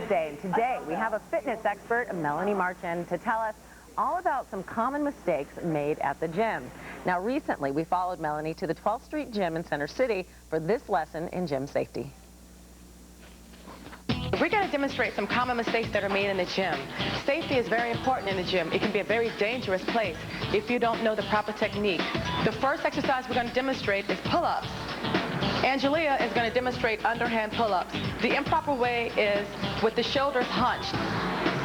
Day, and today we have a fitness expert, Melanie Marchand, to tell us all about some common mistakes made at the gym. Now, recently we followed Melanie to the 12th Street Gym in Center City for this lesson in gym safety. We're going to demonstrate some common mistakes that are made in the gym. Safety is very important in the gym. It can be a very dangerous place if you don't know the proper technique. The first exercise we're going to demonstrate is pull-ups. Angelia is going to demonstrate underhand pull-ups. The improper way is with the shoulders hunched.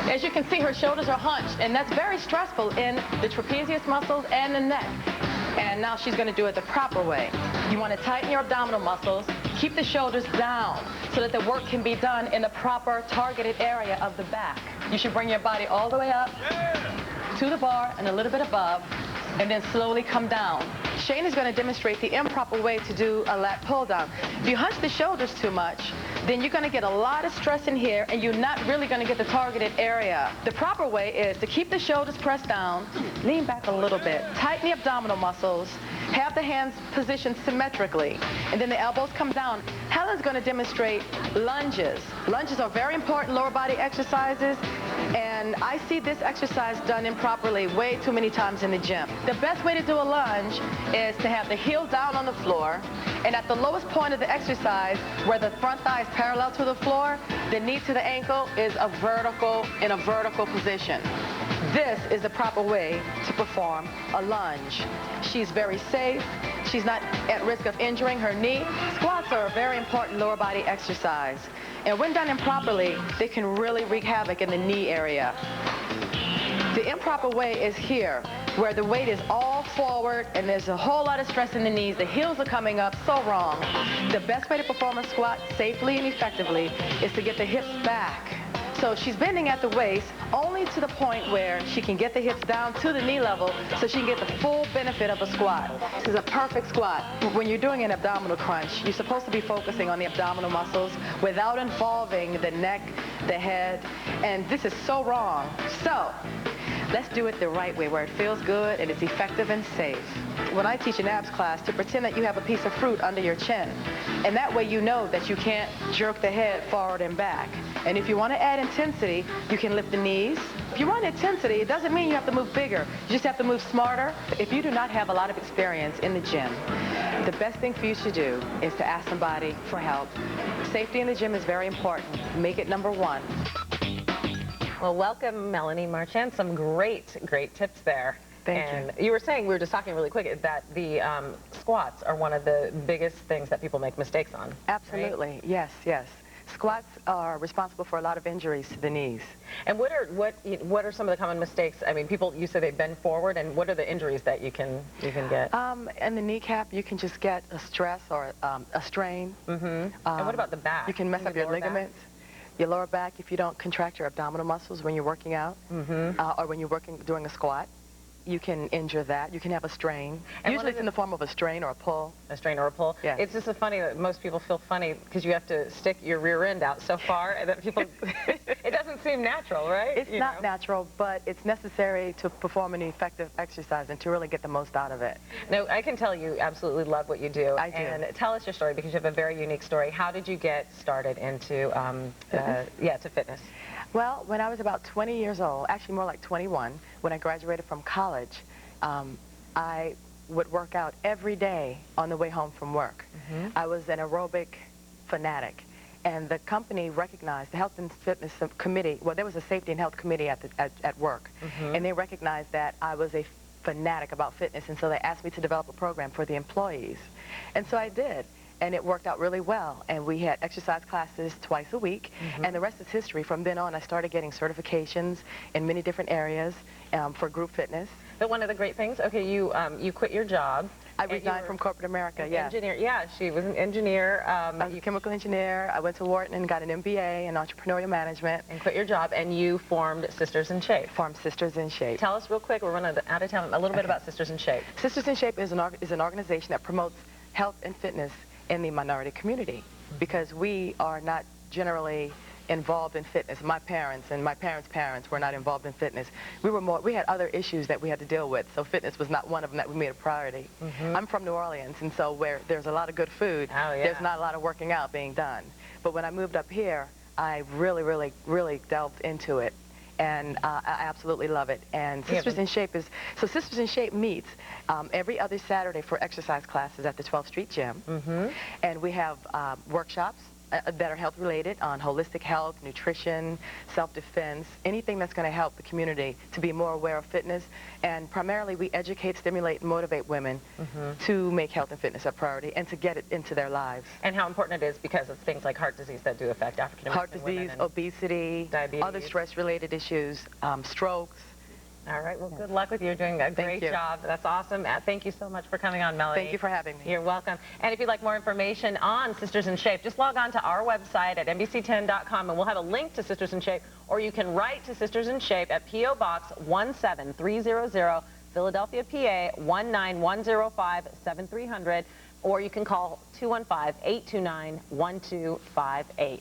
As you can see, her shoulders are hunched, and that's very stressful in the trapezius muscles and the neck. And now she's going to do it the proper way. You want to tighten your abdominal muscles, keep the shoulders down so that the work can be done in the proper targeted area of the back. You should bring your body all the way up to the bar and a little bit above, and then slowly come down. Shane is going to demonstrate the improper way to do a lat pull down. If you hunch the shoulders too much, then you're going to get a lot of stress in here, and you're not really going to get the targeted area. The proper way is to keep the shoulders pressed down, lean back a little bit, tighten the abdominal muscles, have the hands positioned symmetrically, and then the elbows come down. Helen's going to demonstrate lunges. Lunges are very important lower body exercises, and I see this exercise done improperly way too many times in the gym. The best way to do a lunge is to have the heel down on the floor, and at the lowest point of the exercise, where the front thigh is parallel to the floor, the knee to the ankle is in a vertical position. This is the proper way to perform a lunge. She's very safe. She's not at risk of injuring her knee. Squats are a very important lower body exercise, and when done improperly, they can really wreak havoc in the knee area. The improper way is here, where the weight is all forward and there's a whole lot of stress in the knees. The heels are coming up, so wrong. The best way to perform a squat safely and effectively is to get the hips back. So she's bending at the waist only to the point where she can get the hips down to the knee level so she can get the full benefit of a squat. This is a perfect squat. When you're doing an abdominal crunch, you're supposed to be focusing on the abdominal muscles without involving the neck, the head, and this is so wrong. So let's do it the right way, where it feels good and it's effective and safe. When I teach an abs class, to pretend that you have a piece of fruit under your chin, and that way you know that you can't jerk the head forward and back. And if you want to add intensity, you can lift the knees. If you want intensity, it doesn't mean you have to move bigger. You just have to move smarter. If you do not have a lot of experience in the gym, the best thing for you to do is to ask somebody for help. Safety in the gym is very important. Make it number one. Well, welcome, Melanie Marchand. Some great tips there. Thank you. You were saying, we were just talking really quick, that the squats are one of the biggest things that people make mistakes on. Absolutely, right? Yes, yes. Squats are responsible for a lot of injuries to the knees. And what are some of the common mistakes? I mean, people, you say they bend forward, and what are the injuries that you can get? In the kneecap, you can just get a stress or a strain. And what about the back? You can mess up your ligaments. Your lower back, if you don't contract your abdominal muscles when you're working out, or when you're doing a squat, you can injure that. You can have a strain. And usually it's in the form of a strain or a pull. A strain or a pull? Yes. It's just so funny that most people feel funny because you have to stick your rear end out so far, and that people, it doesn't seem natural, right? It's not natural, but it's necessary to perform an effective exercise and to really get the most out of it. No, I can tell you absolutely love what you do. I do. And tell us your story, because you have a very unique story. How did you get started into to fitness? Well, when I was about 20 years old, actually more like 21, when I graduated from college, I would work out every day on the way home from work. I was an aerobic fanatic, and the company recognized, the Health and Fitness Committee, well, there was a Safety and Health Committee at work, and they recognized that I was a fanatic about fitness, and so they asked me to develop a program for the employees. And so I did. And it worked out really well, and we had exercise classes twice a week, and the rest is history. From then on, I started getting certifications in many different areas for group fitness. But one of the great things, okay, you quit your job. I resigned from corporate America, yeah. Engineer, yeah, she was an engineer. I was a chemical engineer. I went to Wharton and got an MBA in entrepreneurial management. And quit your job, and you formed Sisters in Shape. Formed Sisters in Shape. Tell us real quick, we're running out of time, a little bit about Sisters in Shape. Sisters in Shape is an organization that promotes health and fitness in the minority community, because we are not generally involved in fitness. My parents and my parents' parents were not involved in fitness. We had other issues that we had to deal with, so fitness was not one of them that we made a priority. I'm from New Orleans, and so where there's a lot of good food, there's not a lot of working out being done. But when I moved up here, I really delved into it. And I absolutely love it. And Sisters in Shape Sisters in Shape meets every other Saturday for exercise classes at the 12th Street Gym. And we have workshops that are health related on holistic health, nutrition, self-defense, anything that's going to help the community to be more aware of fitness. And primarily we educate, stimulate, and motivate women to make health and fitness a priority and to get it into their lives. And how important it is because of things like heart disease that do affect African American women. Heart disease, obesity, diabetes, other stress-related issues, strokes. All right, well, good luck with you. You're doing a great job. That's awesome. Thank you so much for coming on, Melanie. Thank you for having me. You're welcome. And if you'd like more information on Sisters in Shape, just log on to our website at NBC10.com, and we'll have a link to Sisters in Shape, or you can write to Sisters in Shape at P.O. Box 17300, Philadelphia, PA 19105-7300, or you can call 215-829-1258.